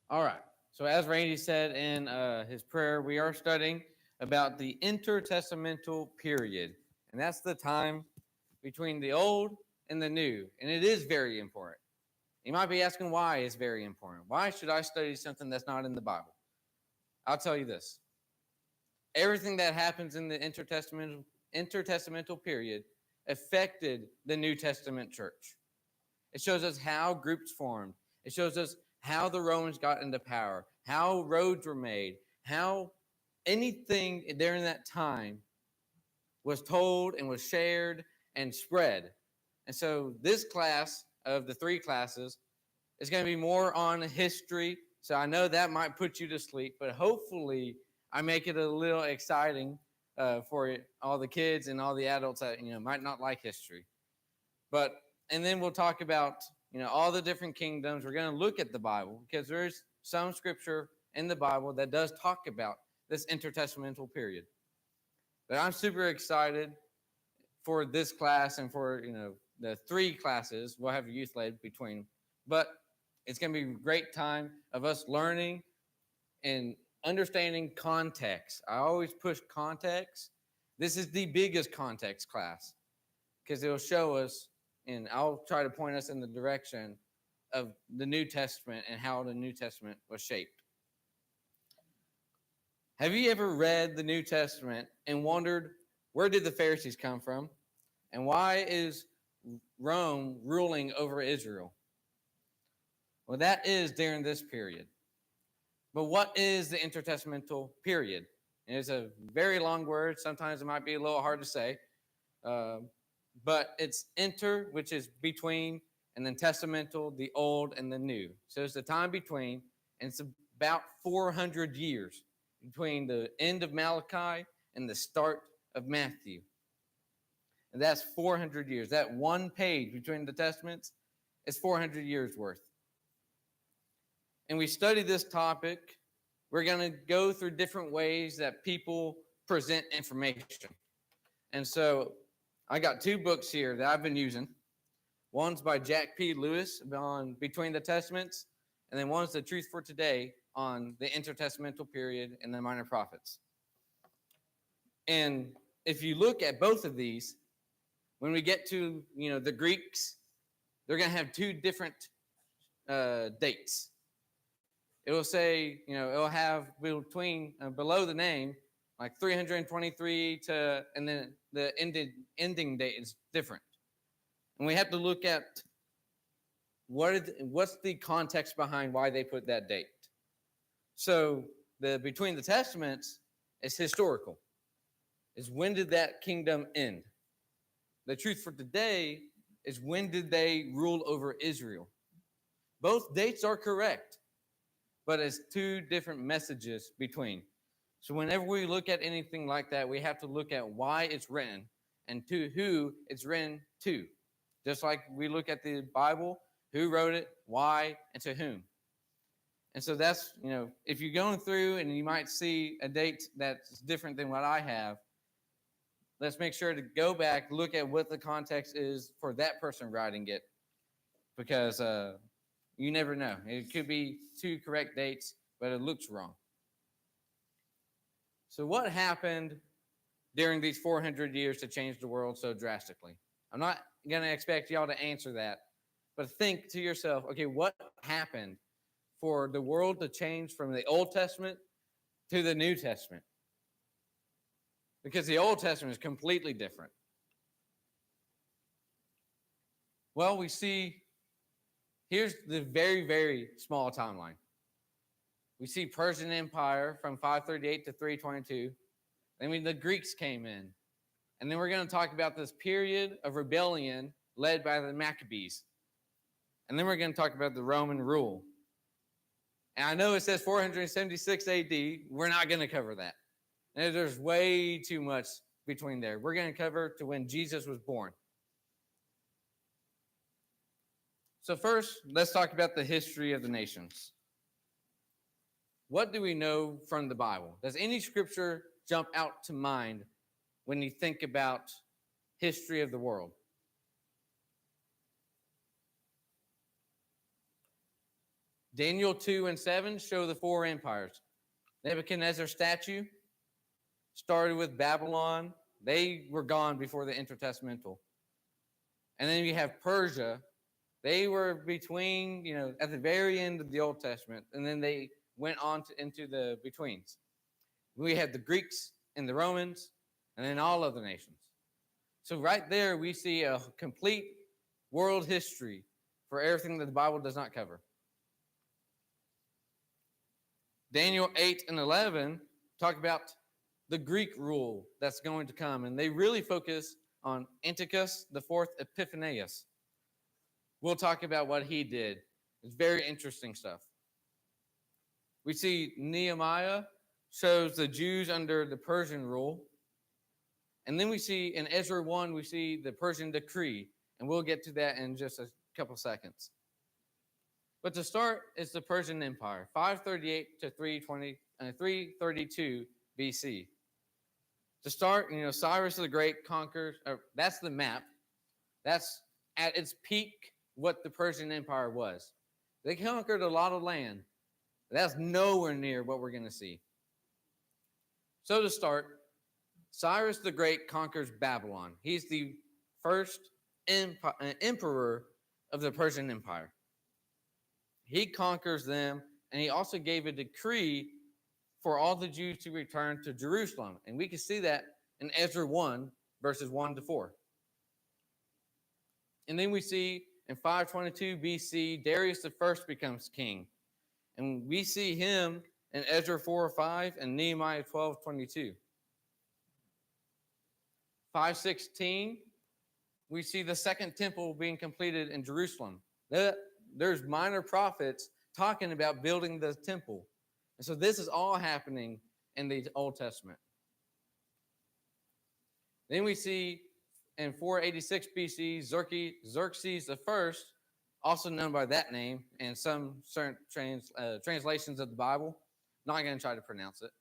All right. So, as Randy said in his prayer, we are studying about the intertestamental period. And that's the time between the old and the new. And it is very important. You might be asking why it's very important. Why should I study something that's not in the Bible? I'll tell you this: everything that happens in the intertestamental period affected the New Testament church. It shows us how groups formed. It shows us how the Romans got into power, how roads were made, how anything during that time was told and was shared and spread. And so this class of the three classes is going to be more on history. So I know that might put you to sleep, but hopefully I make it a little exciting for all the kids and all the adults that might not like history. But and then we'll talk about all the different kingdoms. We're going to look at the Bible because there's some scripture in the Bible that does talk about this intertestamental period. But I'm super excited for this class and for the three classes. We'll have youth led between, but it's going to be a great time of us learning and understanding context. I always push context. This is the biggest context class because it'll show us, and I'll try to point us in the direction of the New Testament and how the New Testament was shaped. Have you ever read the New Testament and wondered, where did the Pharisees come from? And why is Rome ruling over Israel? Well, that is during this period. But what is the intertestamental period? And it's a very long word. Sometimes it might be a little hard to say. But it's inter, which is between, and then testamental, the old and the new. So it's the time between, and it's about 400 years between the end of Malachi and the start of Matthew. And that's 400 years. That one page between the testaments is 400 years worth. And we study this topic. We're going to go through different ways that people present information. And so I got two books here that I've been using. One's by Jack P. Lewis on Between the Testaments, and then one's The Truth for Today on the intertestamental period and the minor prophets. And if you look at both of these, when we get to the Greeks, they're going to have two different dates. It will say, it will have between below the name like 323 to, and then the ending date is different. And we have to look at what's the context behind why they put that date. So the Between the Testaments is historical. Is when did that kingdom end? The Truth for Today is when did they rule over Israel? Both dates are correct, but it's two different messages between. So whenever we look at anything like that, we have to look at why it's written and to who it's written to. Just like we look at the Bible, who wrote it, why, and to whom. And so that's, if you're going through and you might see a date that's different than what I have, let's make sure to go back, look at what the context is for that person writing it, because you never know. It could be two correct dates, but it looks wrong. So what happened during these 400 years to change the world so drastically? I'm not going to expect y'all to answer that, but think to yourself, okay, what happened for the world to change from the Old Testament to the New Testament? Because the Old Testament is completely different. Well, we see, here's the very, very small timeline. We see Persian Empire from 538 to 322. Then the Greeks came in. And then we're going to talk about this period of rebellion led by the Maccabees. And then we're going to talk about the Roman rule. And I know it says 476 AD. We're not going to cover that. And there's way too much between there. We're going to cover to when Jesus was born. So first, let's talk about the history of the nations. What do we know from the Bible? Does any scripture jump out to mind when you think about history of the world? Daniel 2 and 7 show the four empires. Nebuchadnezzar's statue started with Babylon. They were gone before the Intertestamental. And then you have Persia. They were between, at the very end of the Old Testament, and then they went on into the betweens. We had the Greeks and the Romans, and then all other nations. So right there, we see a complete world history for everything that the Bible does not cover. Daniel 8 and 11 talk about the Greek rule that's going to come, and they really focus on Antiochus the Fourth Epiphanes. We'll talk about what he did. It's very interesting stuff. We see Nehemiah shows the Jews under the Persian rule. And then we see in Ezra 1, we see the Persian decree. And we'll get to that in just a couple seconds. But to start, it's the Persian Empire, 538 to 332 BC. To start, Cyrus the Great conquers, that's the map. That's at its peak what the Persian Empire was. They conquered a lot of land. That's nowhere near what we're going to see. So to start, Cyrus the Great conquers Babylon. He's the first emperor of the Persian Empire. He conquers them, and he also gave a decree for all the Jews to return to Jerusalem. And we can see that in Ezra 1, verses 1 to 4. And then we see in 522 BC, Darius the First becomes king. And we see him in Ezra 4:5 and Nehemiah 12:22. 516, we see the second temple being completed in Jerusalem. There's minor prophets talking about building the temple. And so this is all happening in the Old Testament. Then we see in 486 BC, Xerxes I, also known by that name, and some certain translations of the Bible, not going to try to pronounce it.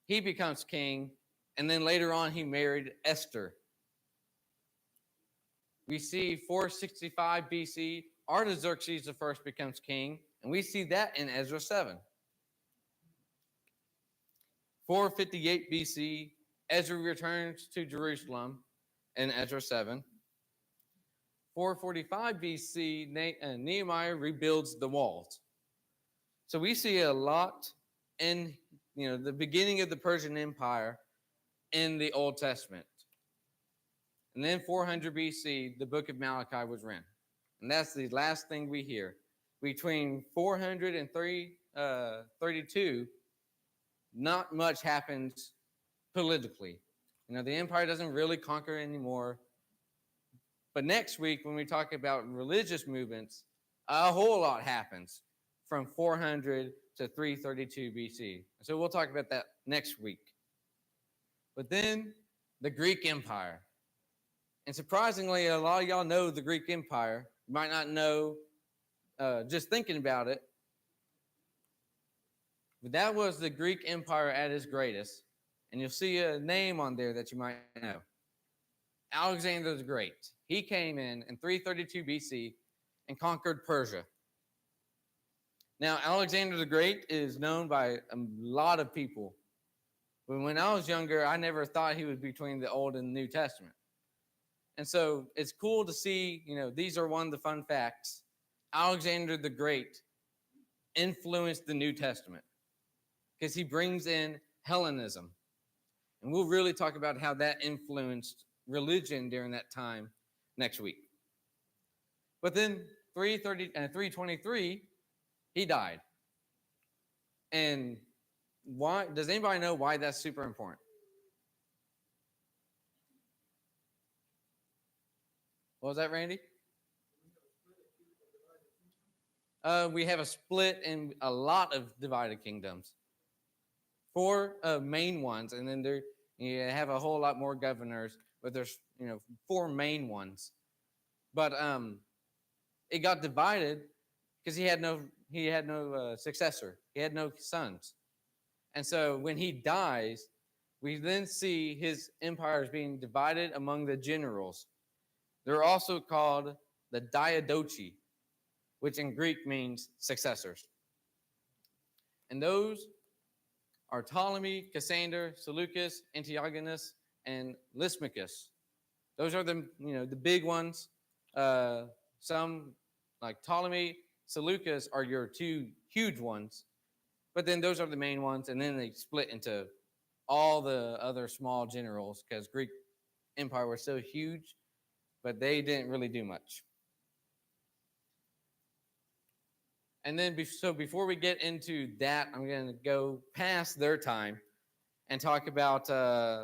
He becomes king, and then later on he married Esther. We see 465 BC, Artaxerxes I becomes king, and we see that in Ezra 7. 458 BC, Ezra returns to Jerusalem in Ezra 7. 445 BC, Nehemiah rebuilds the walls. So we see a lot in the beginning of the Persian Empire in the Old Testament. And then 400 BC, the book of Malachi was written. And that's the last thing we hear. Between 400 and 332, not much happens politically. The empire doesn't really conquer anymore. But next week, when we talk about religious movements, a whole lot happens from 400 to 332 BC. So we'll talk about that next week. But then the Greek Empire. And surprisingly, a lot of y'all know the Greek Empire. You might not know just thinking about it. But that was the Greek Empire at its greatest. And you'll see a name on there that you might know. Alexander the Great. He came in 332 BC and conquered Persia. Now, Alexander the Great is known by a lot of people. But when I was younger, I never thought he was between the Old and the New Testament. And so it's cool to see, these are one of the fun facts. Alexander the Great influenced the New Testament because he brings in Hellenism. And we'll really talk about how that influenced religion during that time next week. But then 323, he died. And why? Does anybody know why that's super important? What was that, Randy? We have a split in a lot of divided kingdoms. 4 main ones, and then you have a whole lot more governors, but there's 4 main ones. But it got divided because he had no successor. He had no sons. And so when he dies, we then see his empires being divided among the generals. They're also called the Diadochi, which in Greek means successors. And those are Ptolemy, Cassander, Seleucus, Antigonus, and Lysimachus. Those are the big ones. Some like Ptolemy, Seleucus are your two huge ones, but then those are the main ones, and then they split into all the other small generals because Greek Empire was so huge, but they didn't really do much. And then, before we get into that, I'm going to go past their time and talk about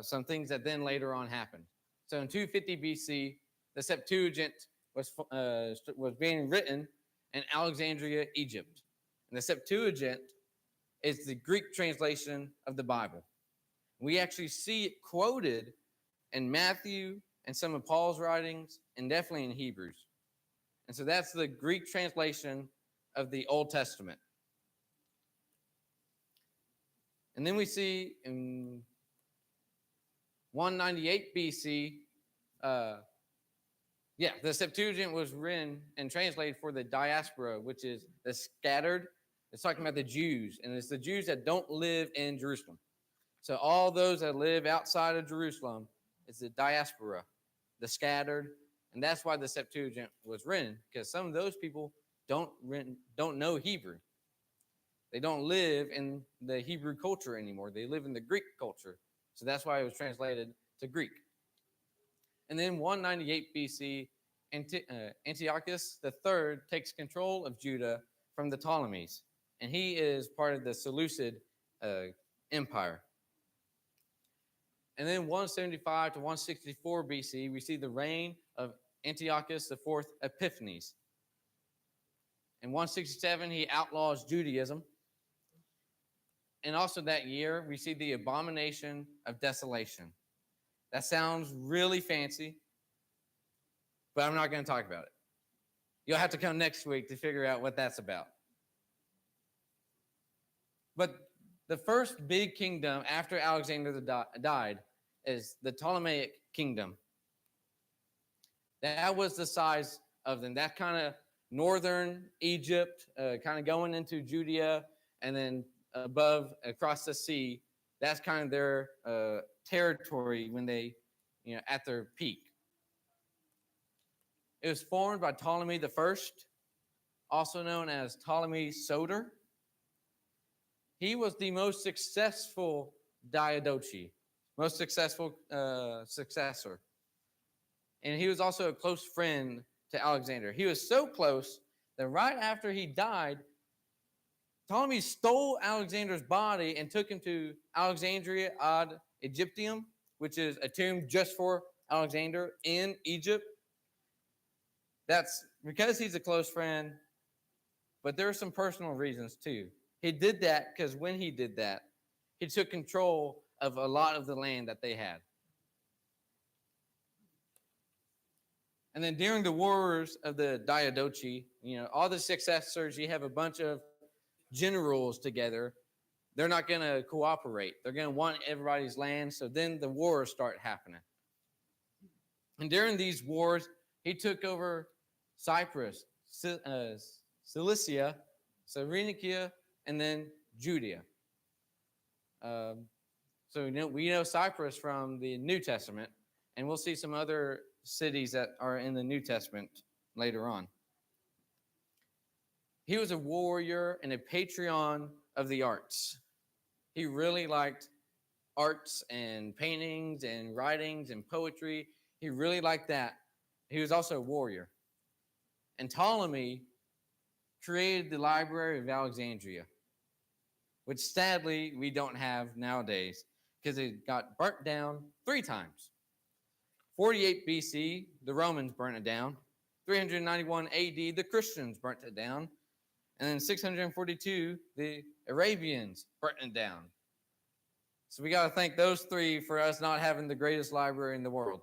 some things that then later on happened. So in 250 BC, the Septuagint was being written in Alexandria, Egypt. And the Septuagint is the Greek translation of the Bible. We actually see it quoted in Matthew and some of Paul's writings, and definitely in Hebrews. And so that's the Greek translation of the Old Testament. And then we see in 198 BC, the Septuagint was written and translated for the diaspora, which is the scattered. It's talking about the Jews, and it's the Jews that don't live in Jerusalem. So all those that live outside of Jerusalem, it's the diaspora, the scattered, and that's why the Septuagint was written, because some of those people don't know Hebrew. They don't live in the Hebrew culture anymore. They live in the Greek culture. So that's why it was translated to Greek. And then 198 BC, Antiochus III takes control of Judah from the Ptolemies, and he is part of the Seleucid Empire. And then 175 to 164 BC, we see the reign of Antiochus IV Epiphanes. In 167, he outlaws Judaism. And also that year, we see the abomination of desolation. That sounds really fancy, but I'm not going to talk about it. You'll have to come next week to figure out what that's about. But the first big kingdom after Alexander died is the Ptolemaic kingdom. That was the size of them. That kind of northern Egypt, kind of going into Judea, and then above, across the sea, that's kind of their territory when they, at their peak. It was formed by Ptolemy the First, also known as Ptolemy Soter. He was the most successful Diadochi, most successful successor. And he was also a close friend to Alexander. He was so close that right after he died, Ptolemy stole Alexander's body and took him to Alexandria ad Egyptium, which is a tomb just for Alexander in Egypt. That's because he's a close friend, but there are some personal reasons too. He did that because when he did that, he took control of a lot of the land that they had. And then during the wars of the Diadochi, all the successors, you have a bunch of generals together. They're not going to cooperate. They're going to want everybody's land. So then the wars start happening. And during these wars, he took over Cyprus, Cilicia, Cyrenaica, and then Judea. So we know Cyprus from the New Testament, and we'll see some other cities that are in the New Testament later on. He was a warrior and a patron of the arts. He really liked arts and paintings and writings and poetry. He really liked that. He was also a warrior. And Ptolemy created the Library of Alexandria, which sadly we don't have nowadays because it got burnt down 3 times. 48 BC, the Romans burnt it down. 391 AD, the Christians burnt it down. And then 642, the Arabians burnt it down. So we got to thank those 3 for us not having the greatest library in the world.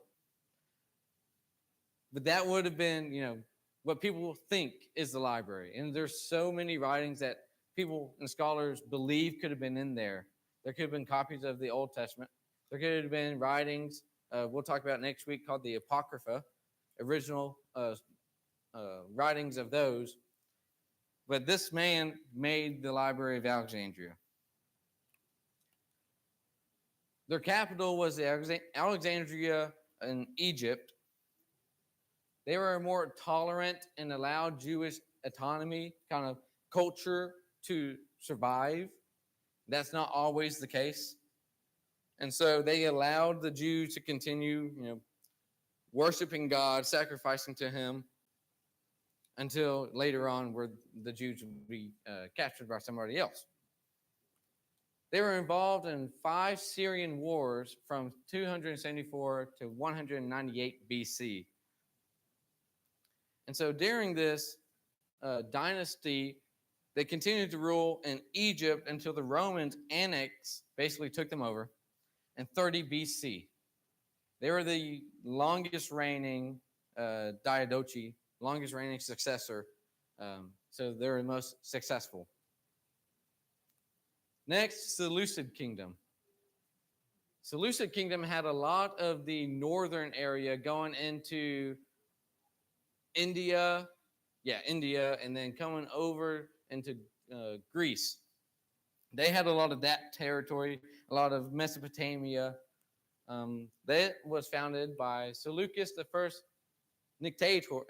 But that would have been, what people think is the library. And there's so many writings that people and scholars believe could have been in there. There could have been copies of the Old Testament. There could have been writings we'll talk about next week called the Apocrypha, original writings of those. But this man made the Library of Alexandria. Their capital was Alexandria in Egypt. They were more tolerant and allowed Jewish autonomy, kind of culture to survive. That's not always the case. And so they allowed the Jews to continue, worshiping God, sacrificing to him, until later on where the Jews would be captured by somebody else. They were involved in 5 Syrian wars from 274 to 198 BC. And so during this dynasty, they continued to rule in Egypt until the Romans basically took them over in 30 BC. They were the longest reigning Diadochi, longest reigning successor. So they were the most successful. Next, Seleucid Kingdom. Seleucid Kingdom had a lot of the northern area going into India, and then coming over into Greece. They had a lot of that territory, a lot of Mesopotamia. That was founded by Seleucus the First Nicator.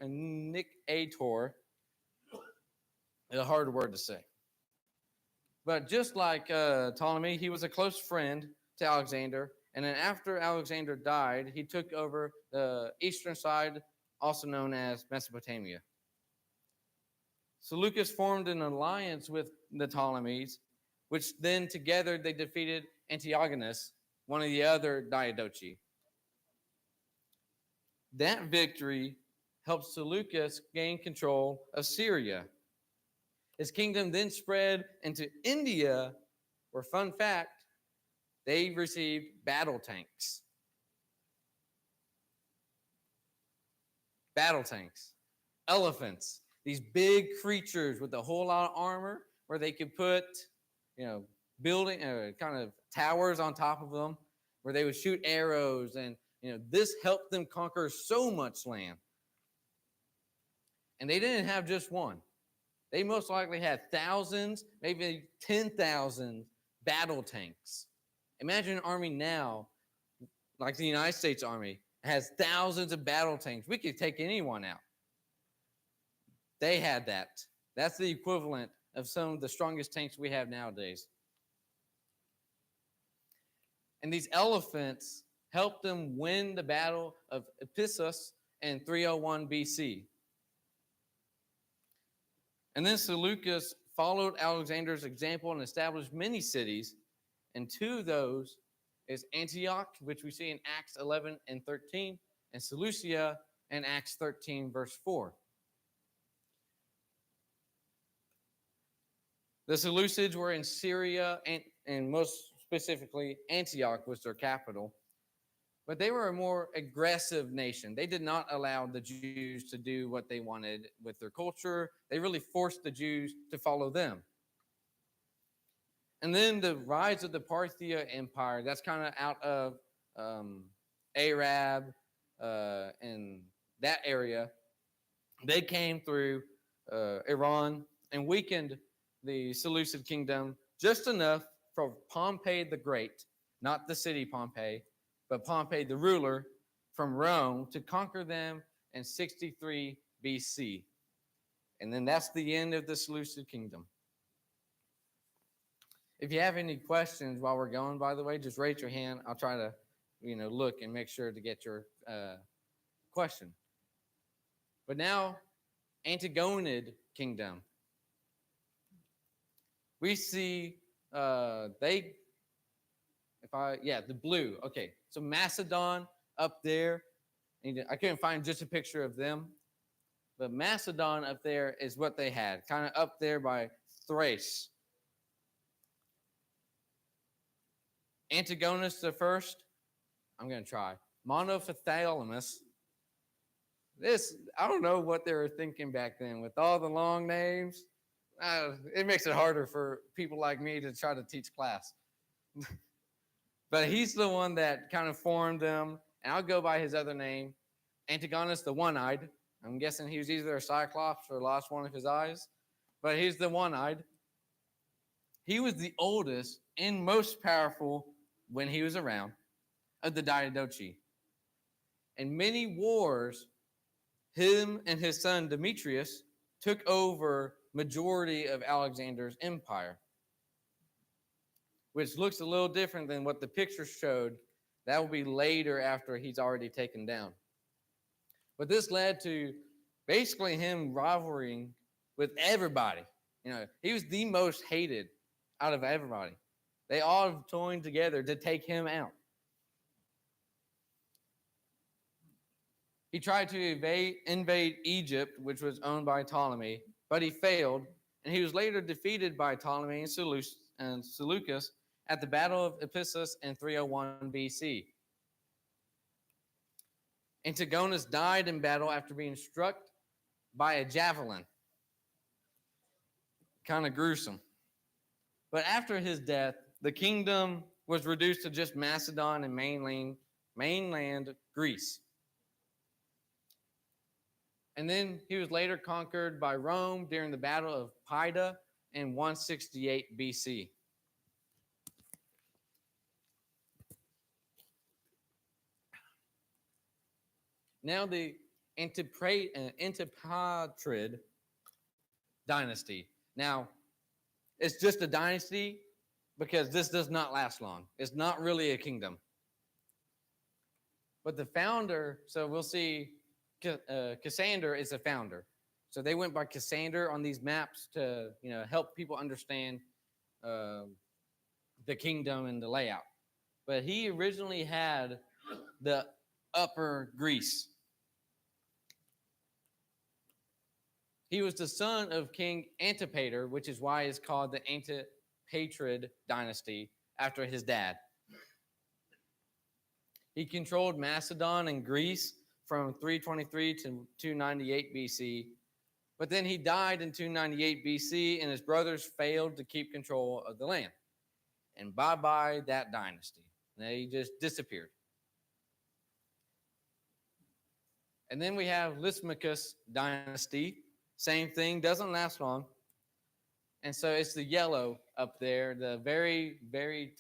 A hard word to say. But just like Ptolemy, he was a close friend to Alexander. And then after Alexander died, he took over the eastern side, also known as Mesopotamia. Seleucus formed an alliance with the Ptolemies, which then together they defeated Antigonus, one of the other Diadochi. That victory helped Seleucus gain control of Syria. His kingdom then spread into India, where, fun fact, they received battle tanks. Battle tanks, elephants, these big creatures with a whole lot of armor, where they could put, building kind of towers on top of them, where they would shoot arrows, and this helped them conquer so much land. And they didn't have just one. They most likely had thousands, maybe 10,000 battle tanks. Imagine an army now, like the United States Army, has thousands of battle tanks. We could take anyone out. They had that. That's the equivalent of some of the strongest tanks we have nowadays. And these elephants helped them win the Battle of Ephesus in 301 BC. And then Seleucus followed Alexander's example and established many cities. And 2 of those is Antioch, which we see in Acts 11 and 13, and Seleucia in Acts 13, verse 4. The Seleucids were in Syria, and most specifically, Antioch was their capital. But they were a more aggressive nation. They did not allow the Jews to do what they wanted with their culture. They really forced the Jews to follow them. And then the rise of the Parthia Empire, that's kind of out of Arab and that area. They came through Iran and weakened the Seleucid kingdom just enough for Pompey the Great, not the city Pompeii, but Pompey the ruler from Rome, to conquer them in 63 BC. And then that's the end of the Seleucid kingdom. If you have any questions while we're going, by the way, just raise your hand. I'll try to, look and make sure to get your question. But now, Antigonid kingdom. We see the blue. Okay, so Macedon up there. I couldn't find just a picture of them, but Macedon up there is what they had, kind of up there by Thrace. Antigonus the First, I'm going to try. Monophthalmus. I don't know what they were thinking back then with all the long names. It makes it harder for people like me to try to teach class. But he's the one that kind of formed them, and I'll go by his other name, Antigonus the One-Eyed. I'm guessing he was either a cyclops or lost one of his eyes. but he's the one-eyed. He was the oldest and most powerful when he was around of the Diadochi. In many wars, him and his son Demetrius took over majority of Alexander's empire, which looks a little different than what the picture showed. That will be later after he's already taken down. But this led to basically him rivaling with everybody. He was the most hated out of everybody. They all joined together to take him out. He tried to invade Egypt, which was owned by Ptolemy, but he failed, and he was later defeated by Ptolemy and Seleucus at the Battle of Ephesus in 301 BC. Antigonus died in battle after being struck by a javelin. Kind of gruesome. But after his death, the kingdom was reduced to just Macedon and mainland Greece. And then he was later conquered by Rome during the Battle of Pydna in 168 BC. Now the Antipatrid dynasty. Now, it's just a dynasty because this does not last long. It's not really a kingdom. But the founder, so we'll see Cassander is a founder. So they went by Cassander on these maps to help people understand the kingdom and the layout. But he originally had the Upper Greece. He was the son of King Antipater, which is why it's called the Antipatrid dynasty after his dad. He controlled Macedon and Greece from 323 to 298 BC. But then he died in 298 BC, and his brothers failed to keep control of the land. And bye-bye that dynasty. They just disappeared. And then we have Lysimachus dynasty. Same thing, doesn't last long. And so it's the yellow up there, the very, very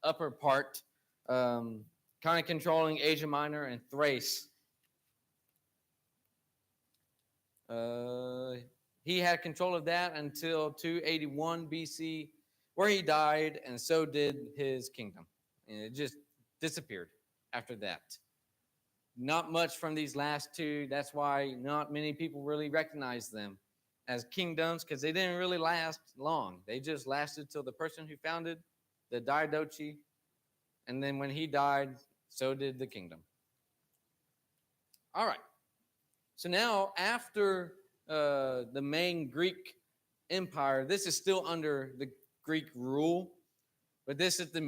upper part, kind of controlling Asia Minor and Thrace. He had control of that until 281 BC, where he died, and so did his kingdom. And it just disappeared after that. Not much from these last two. That's why not many people really recognize them as kingdoms, because they didn't really last long. They just lasted till the person who founded the Diadochi, and then when he died, so did the kingdom. All right. So now, after the main Greek empire, this is still under the Greek rule, but this is the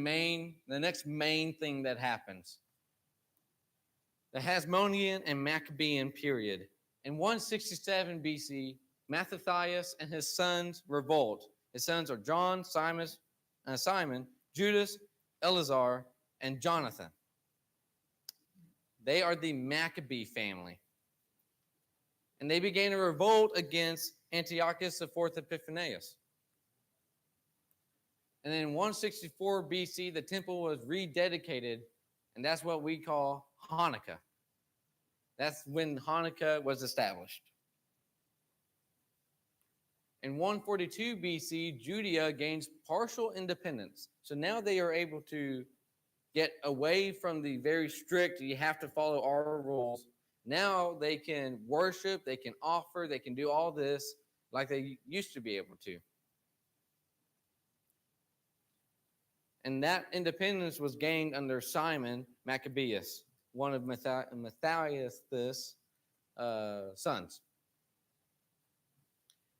next main thing that happens. The Hasmonean and Maccabean period. In 167 BC, Mattathias and his sons revolt. His sons are John, Simon, Judas, Eleazar, and Jonathan. They are the Maccabee family. And they began a revolt against Antiochus IV Epiphanes. And then in 164 BC, the temple was rededicated, and that's what we call Hanukkah. That's when Hanukkah was established. In 142 BC, Judea gains partial independence. So now they are able to get away from the very strict, you have to follow our rules. Now they can worship, they can offer, they can do all this like they used to be able to. And that independence was gained under Simon Maccabeus, one of Matthias' sons.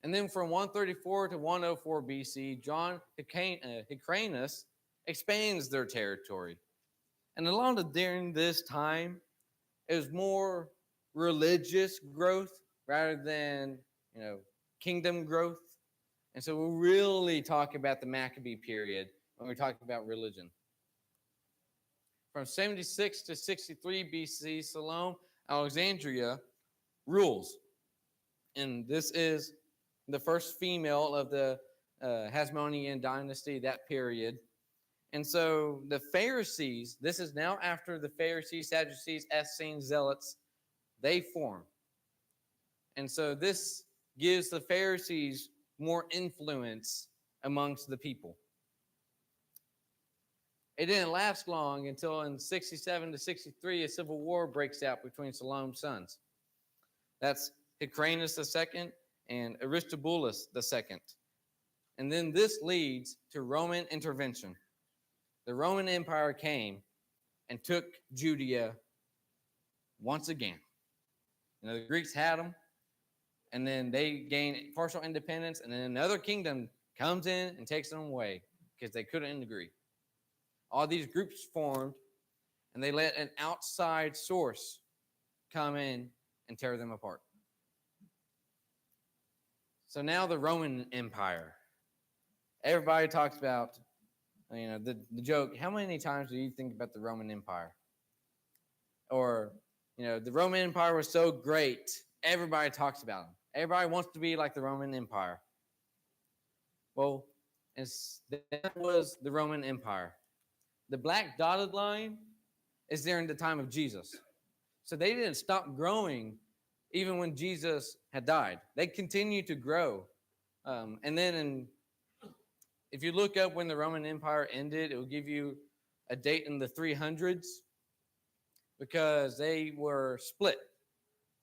And then from 134 to 104 BC, John Hyrcanus expands their territory. And a lot of during this time, it was more religious growth rather than, kingdom growth. And so we'll really talk about the Maccabee period when we're talking about religion. From 76 to 63 BC, Salome, Alexandria rules. And this is the first female of the Hasmonean dynasty, that period. And so the Pharisees, this is now after the Pharisees, Sadducees, Essenes, Zealots, they form. And so this gives the Pharisees more influence amongst the people. It didn't last long until in 67 to 63, a civil war breaks out between Salome's sons. That's Hyrcanus II and Aristobulus II. And then this leads to Roman intervention. The Roman Empire came and took Judea once again. The Greeks had them, and then they gained partial independence, and then another kingdom comes in and takes them away because they couldn't agree. All these groups formed, and they let an outside source come in and tear them apart. So now the Roman Empire. Everybody talks about, the joke, how many times do you think about the Roman Empire? Or, the Roman Empire was so great, everybody talks about them. Everybody wants to be like the Roman Empire. Well, that was the Roman Empire. The black dotted line is during the time of Jesus. So they didn't stop growing even when Jesus had died. They continued to grow. And then if you look up when the Roman Empire ended, it will give you a date in the 300s because they were split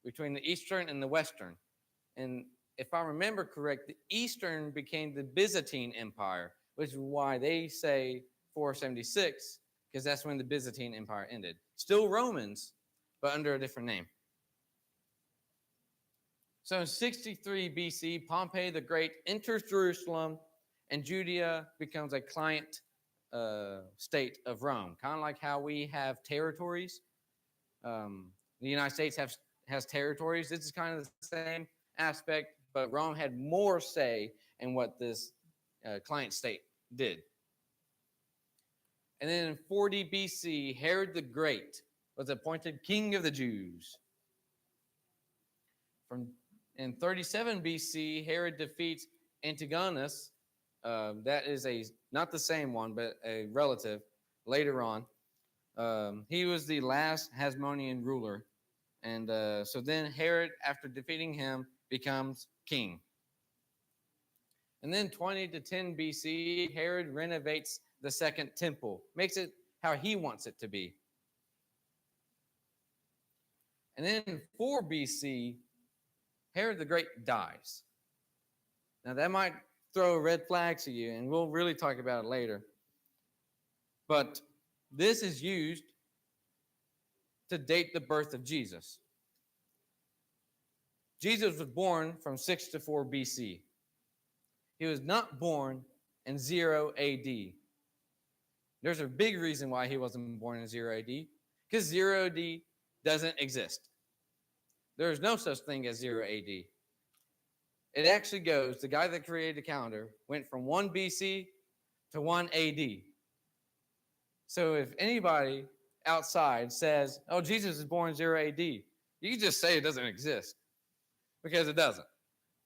between the Eastern and the Western. And if I remember correct, the Eastern became the Byzantine Empire, which is why they say 476, because that's when the Byzantine Empire ended. Still Romans, but under a different name. So in 63 BC, Pompey the Great enters Jerusalem, and Judea becomes a client state of Rome, kind of like how we have territories. The United States has territories. This is kind of the same aspect, but Rome had more say in what this client state did. And then in 40 BC, Herod the Great was appointed king of the Jews. In 37 BC, Herod defeats Antigonus. That is not the same one, but a relative later on. He was the last Hasmonean ruler. And so then Herod, after defeating him, becomes king. And then 20 to 10 BC, Herod renovates the second temple, makes it how he wants it to be. And then in 4 BC, Herod the Great dies. Now that might throw a red flag to you, and we'll really talk about it later. But this is used to date the birth of Jesus. Jesus was born from 6 to 4 BC. He was not born in 0 AD. There's a big reason why he wasn't born in 0 AD, because 0 AD doesn't exist. There is no such thing as 0 AD. It actually goes, the guy that created the calendar went from 1 BC to 1 AD. So if anybody outside says, oh, Jesus is born in 0 AD, you can just say it doesn't exist, because it doesn't.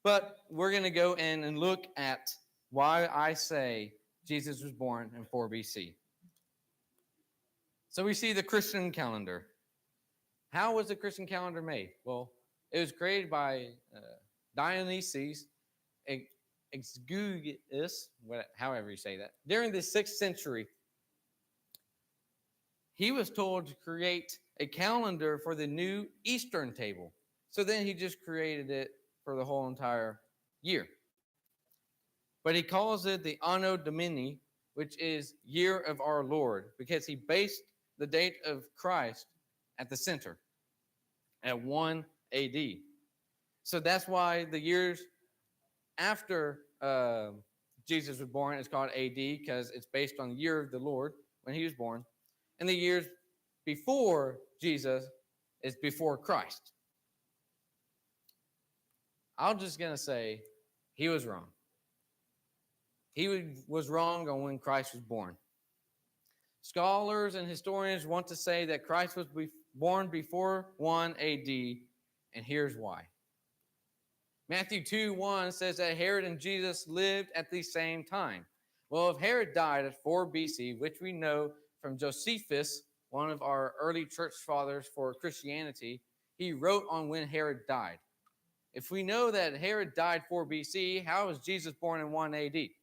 But we're going to go in and look at why I say Jesus was born in 4 BC. So we see the Christian calendar. How was the Christian calendar made? Well, it was created by Dionysius Exiguus, however you say that, during the 6th century. He was told to create a calendar for the new Eastern table. So then he just created it for the whole entire year. But he calls it the Anno Domini, which is year of our Lord, because he based the date of Christ at the center, at 1 AD. So that's why the years after Jesus was born is called AD, because it's based on the year of the Lord when he was born. And the years before Jesus is before Christ. I'm just going to say he was wrong. He was wrong on when Christ was born. Scholars and historians want to say that Christ was born before 1 AD, and here's why. Matthew 2:1 says that Herod and Jesus lived at the same time. Well, if Herod died at 4 BC, which we know from Josephus, one of our early church fathers for Christianity, he wrote on when Herod died. If we know that Herod died 4 BC, how was Jesus born in 1 AD?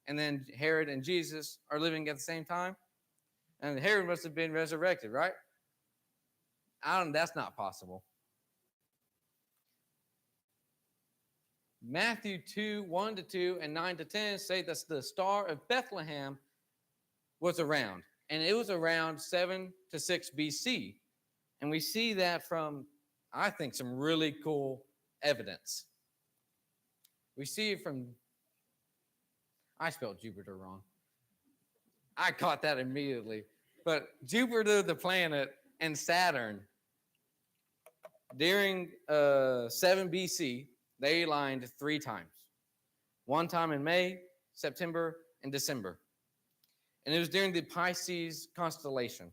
And then Herod and Jesus are living at the same time? And Herod must have been resurrected, right? That's not possible. Matthew 2:1-2 and 9-10 say that the Star of Bethlehem was around, and it was around 7 to 6 BC. And we see that from, I think, some really cool evidence. We see it from, I spelled Jupiter wrong. I caught that immediately. But Jupiter, the planet, and Saturn, during 7 BC, they aligned 3 times. One time in May, September, and December. And it was during the Pisces constellation.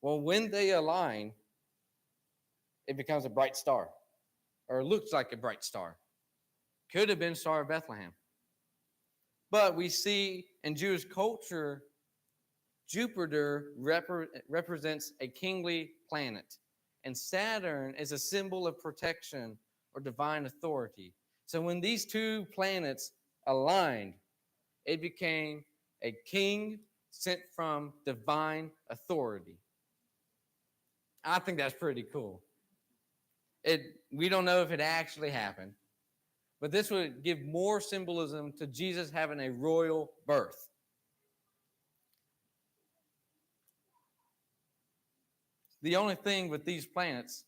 Well, when they align, it becomes a bright star, or looks like a bright star. Could have been Star of Bethlehem. But we see in Jewish culture, Jupiter represents a kingly planet, and Saturn is a symbol of protection or divine authority. So when these 2 planets aligned, it became a king sent from divine authority. I think that's pretty cool. We don't know if it actually happened, but this would give more symbolism to Jesus having a royal birth. The only thing with these planets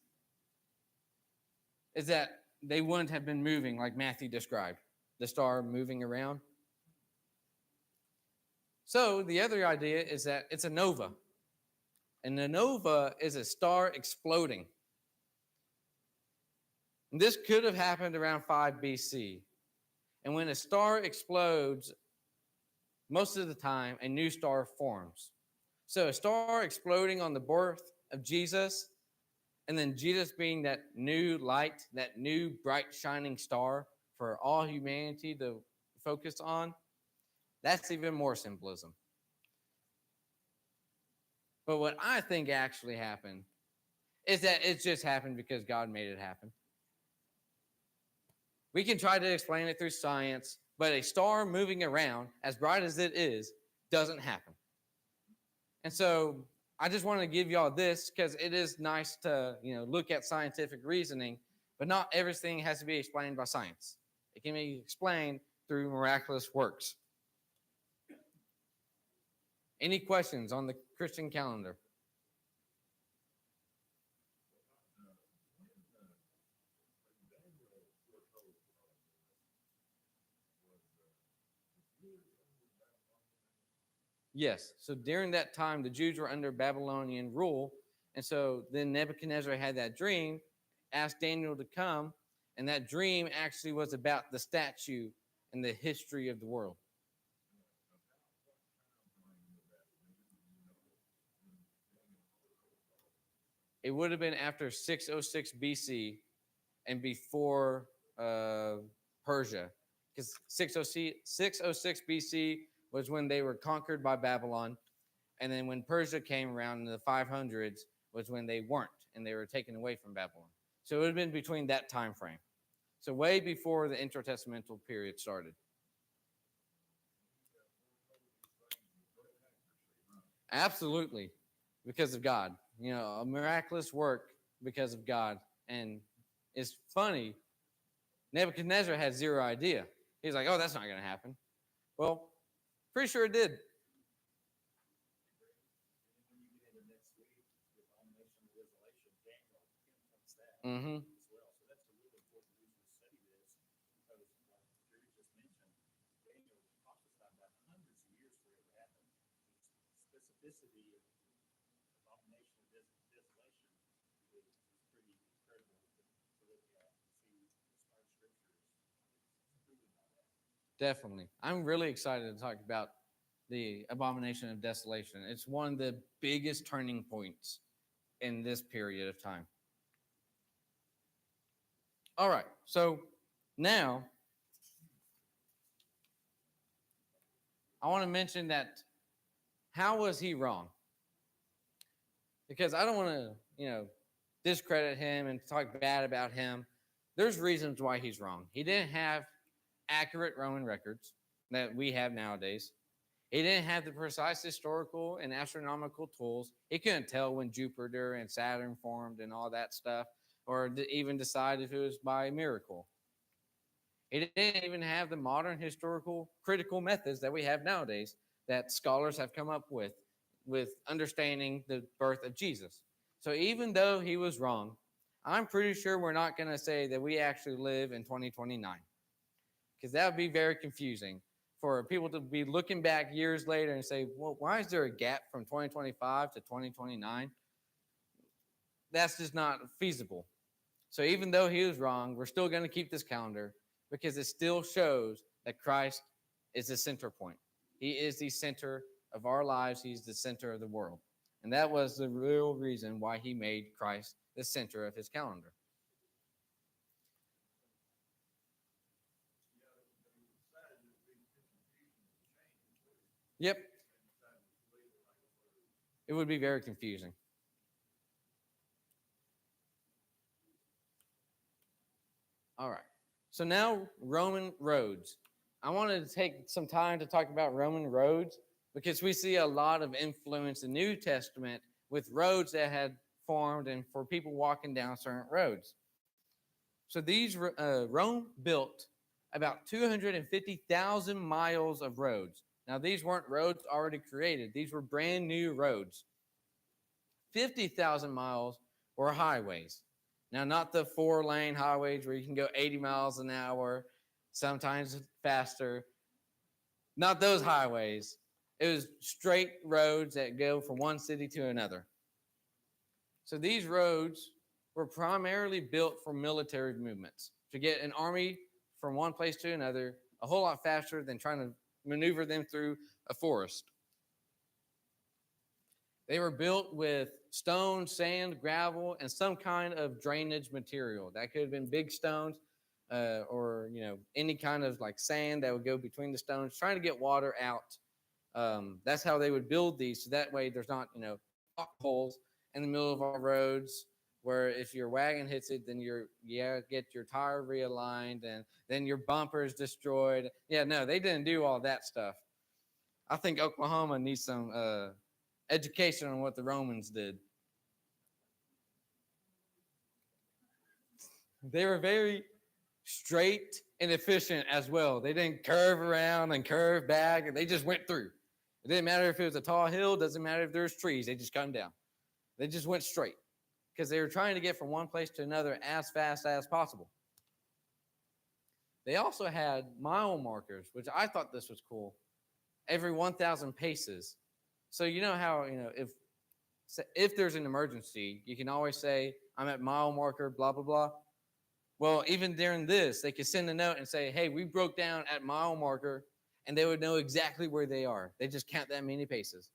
is that they wouldn't have been moving like Matthew described, the star moving around. So the other idea is that it's a nova. And a nova is a star exploding. And this could have happened around 5 BC. And when a star explodes, most of the time, a new star forms. So a star exploding on the birth of Jesus, and then Jesus being that new light, that new bright shining star for all humanity to focus on, that's even more symbolism. But what I think actually happened is that it just happened because God made it happen. We can try to explain it through science, but a star moving around, as bright as it is, doesn't happen. And so I just want to give y'all this because it is nice to, look at scientific reasoning, but not everything has to be explained by science. It can be explained through miraculous works. Any questions on the Christian calendar? Yes. So during that time, the Jews were under Babylonian rule. And so then Nebuchadnezzar had that dream, asked Daniel to come, and that dream actually was about the statue and the history of the world. It would have been after 606 BC and before Persia, because 606 BC was when they were conquered by Babylon, and then when Persia came around in the 500s was when they weren't, and they were taken away from Babylon. So it would have been between that time frame. So way before the Intertestamental period started. Absolutely, because of God. A miraculous work because of God. And it's funny, Nebuchadnezzar had zero idea. He's like, oh, that's not going to happen. Well, pretty sure it did. Mm-hmm. Definitely. I'm really excited to talk about the abomination of desolation. It's one of the biggest turning points in this period of time. All right. So Now, I want to mention that how was he wrong? Because I don't want to, discredit him and talk bad about him. There's reasons why he's wrong. He didn't have accurate Roman records that we have nowadays. He didn't have the precise historical and astronomical tools. He couldn't tell when Jupiter and Saturn formed and all that stuff, or even decide if it was by miracle. He didn't even have the modern historical critical methods that we have nowadays that scholars have come up with understanding the birth of Jesus. So even though he was wrong, I'm pretty sure we're not going to say that we actually live in 2029, because that would be very confusing for people to be looking back years later and say, well, why is there a gap from 2025 to 2029? That's just not feasible. So even though he was wrong, we're still going to keep this calendar because it still shows that Christ is the center point. He is the center of our lives. He's the center of the world. And that was the real reason why he made Christ the center of his calendar. Yep. It would be very confusing. All right. So now Roman roads. I wanted to take some time to talk about Roman roads because we see a lot of influence in the New Testament with roads that had formed and for people walking down certain roads. So these Rome built about 250,000 miles of roads. Now, these weren't roads already created. These were brand new roads. 50,000 miles were highways. Now, not the 4-lane highways where you can go 80 miles an hour, sometimes faster. Not those highways. It was straight roads that go from one city to another. So these roads were primarily built for military movements, to get an army from one place to another a whole lot faster than trying to maneuver them through a forest. They were built with stone, sand, gravel, and some kind of drainage material. That could have been big stones or any kind of like sand that would go between the stones, trying to get water out. That's how they would build these, so that way there's not potholes in the middle of our roads where if your wagon hits it, then get your tire realigned and then your bumper is destroyed. Yeah, no, they didn't do all that stuff. I think Oklahoma needs some education on what the Romans did. They were very straight and efficient as well. They didn't curve around and curve back, and they just went through. It didn't matter if it was a tall hill, doesn't matter if there's trees, they just come down. They just went straight because they were trying to get from one place to another as fast as possible. They also had mile markers, which I thought this was cool, every 1,000 paces. So you know how, if there's an emergency, you can always say, I'm at mile marker, blah, blah, blah. Well, even during this, they could send a note and say, hey, we broke down at mile marker, and they would know exactly where they are. They just count that many paces.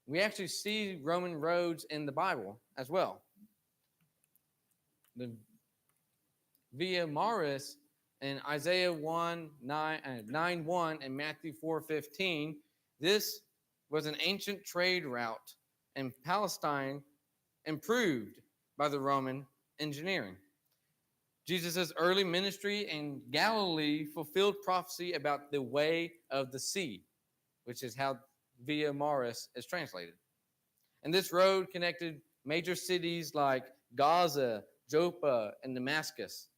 We actually see Roman roads in the Bible as well. The Via Maris in Isaiah 9:1 and Matthew 4:15, this was an ancient trade route in Palestine improved by the Roman engineering. Jesus' early ministry in Galilee fulfilled prophecy about the way of the sea, which is how Via Maris is translated. And this road connected major cities like Gaza, Joppa, and Damascus.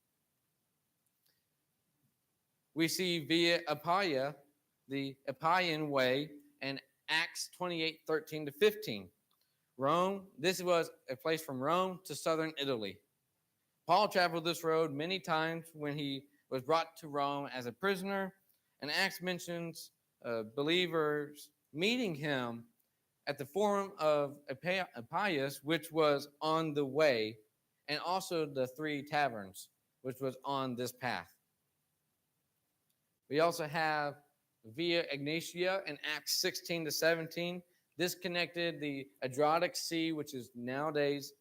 We see Via Appia, the Appian Way, in Acts 28:13-15. Rome, this was a place from Rome to southern Italy. Paul traveled this road many times when he was brought to Rome as a prisoner, and Acts mentions believers meeting him at the Forum of Appius, which was on the way, and also the 3 taverns, which was on this path. We also have Via Egnatia in Acts 16-17. This connected the Adriatic Sea, which is nowadays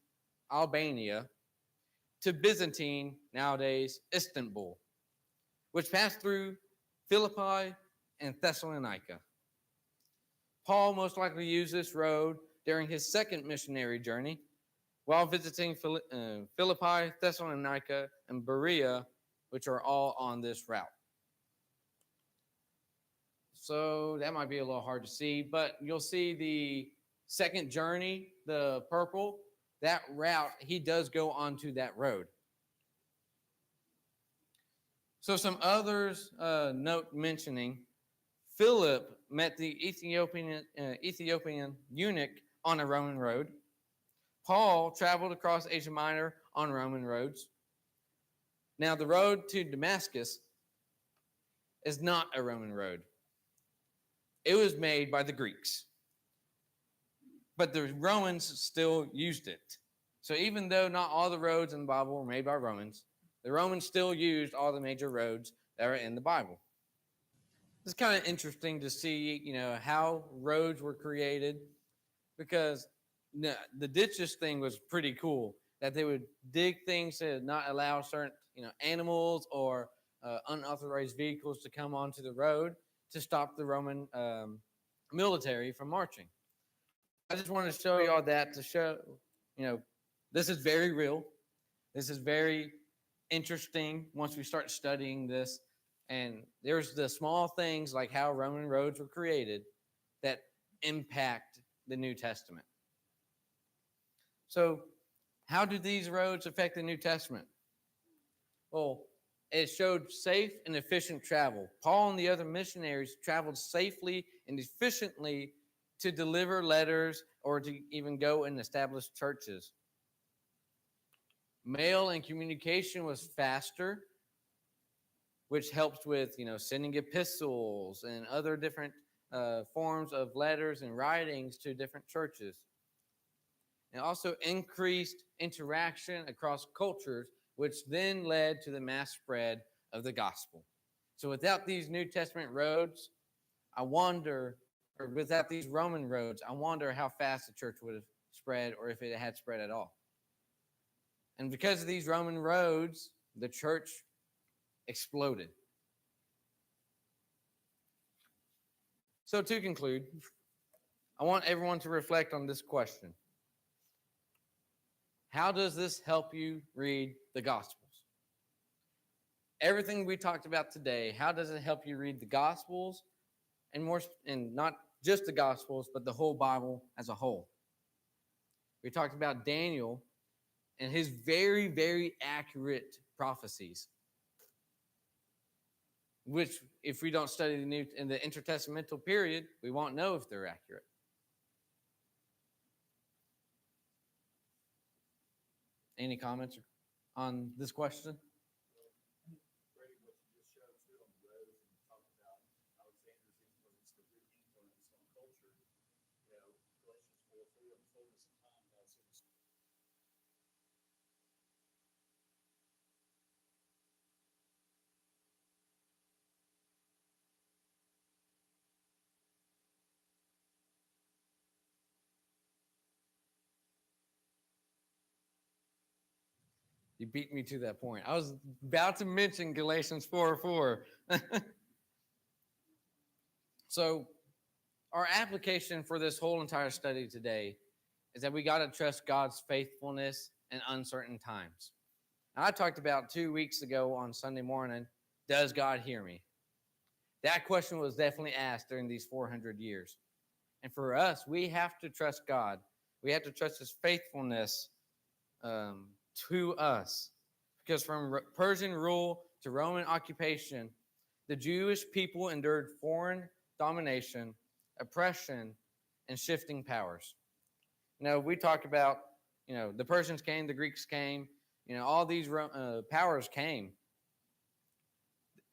Albania, to Byzantine, nowadays Istanbul, which passed through Philippi and Thessalonica. Paul most likely used this road during his second missionary journey while visiting Philippi, Thessalonica, and Berea, which are all on this route. So that might be a little hard to see, but you'll see the second journey, the purple, that route, he does go onto that road. So some others note mentioning, Philip met the Ethiopian eunuch on a Roman road. Paul traveled across Asia Minor on Roman roads. Now, the road to Damascus is not a Roman road. It was made by the Greeks. But the Romans still used it. So even though not all the roads in the Bible were made by Romans, the Romans still used all the major roads that are in the Bible. It's kind of interesting to see, how roads were created, because the ditches thing was pretty cool, that they would dig things to not allow certain, animals or unauthorized vehicles to come onto the road to stop the Roman military from marching. I just wanted to show you all that to show, this is very real. This is very interesting once we start studying this. And there's the small things like how Roman roads were created that impact the New Testament. So how do these roads affect the New Testament? Well, it showed safe and efficient travel. Paul and the other missionaries traveled safely and efficiently to deliver letters or to even go and establish churches. Mail and communication was faster, which helps with, sending epistles and other different forms of letters and writings to different churches. And also increased interaction across cultures, which then led to the mass spread of the gospel. So without these New Testament roads, without these Roman roads, I wonder how fast the church would have spread, or if it had spread at all. And because of these Roman roads, the church exploded. So to conclude, I want everyone to reflect on this question. How does this help you read the Gospels? Everything we talked about today, how does it help you read the Gospels, and not just the Gospels, but the whole Bible as a whole? We talked about Daniel and his very, very accurate prophecies, which, if we don't study in the intertestamental period, we won't know if they're accurate. Any comments on this question? You beat me to that point. I was about to mention Galatians 4:4. So our application for this whole entire study today is that we got to trust God's faithfulness in uncertain times. Now, I talked about 2 weeks ago on Sunday morning, does God hear me? That question was definitely asked during these 400 years. And for us, we have to trust God. We have to trust his faithfulness to us. Because from Persian rule to Roman occupation, the Jewish people endured foreign domination, oppression, and shifting powers. We talk about, the Persians came, the Greeks came, all these powers came.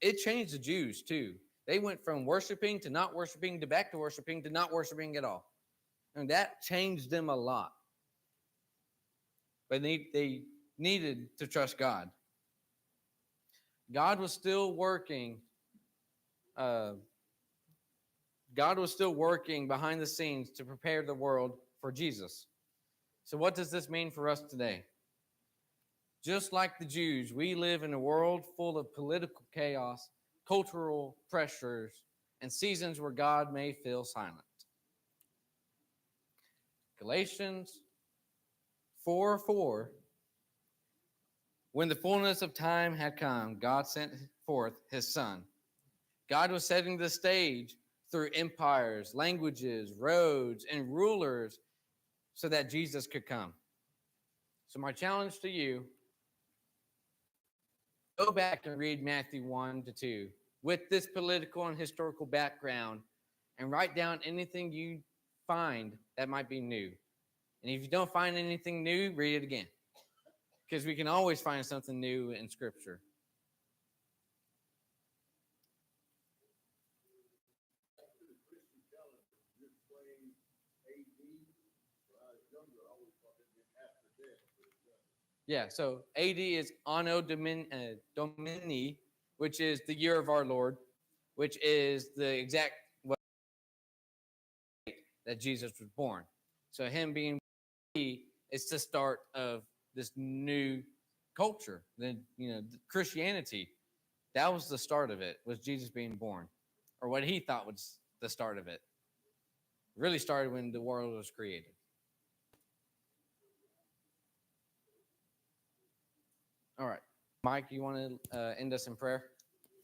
It changed the Jews too. They went from worshiping to not worshiping to back to worshiping to not worshiping at all. And that changed them a lot. But they needed to trust God. God was still working. God was still working behind the scenes to prepare the world for Jesus. So what does this mean for us today? Just like the Jews, we live in a world full of political chaos, cultural pressures, and seasons where God may feel silent. Galatians 4:4. When the fullness of time had come, God sent forth his Son. God was setting the stage through empires, languages, roads, and rulers so that Jesus could come. So, my challenge to you, go back and read Matthew 1 to 2 with this political and historical background and write down anything you find that might be new. And if you don't find anything new, read it again, because we can always find something new in Scripture. Yeah, so AD is Anno Domini, which is the year of our Lord, which is the exact that Jesus was born. So him being is the start of this new culture. Then Christianity, that was the start of it. Was Jesus being born, or what he thought was the start of it? Really started when the world was created. All right, Mike, you want to end us in prayer?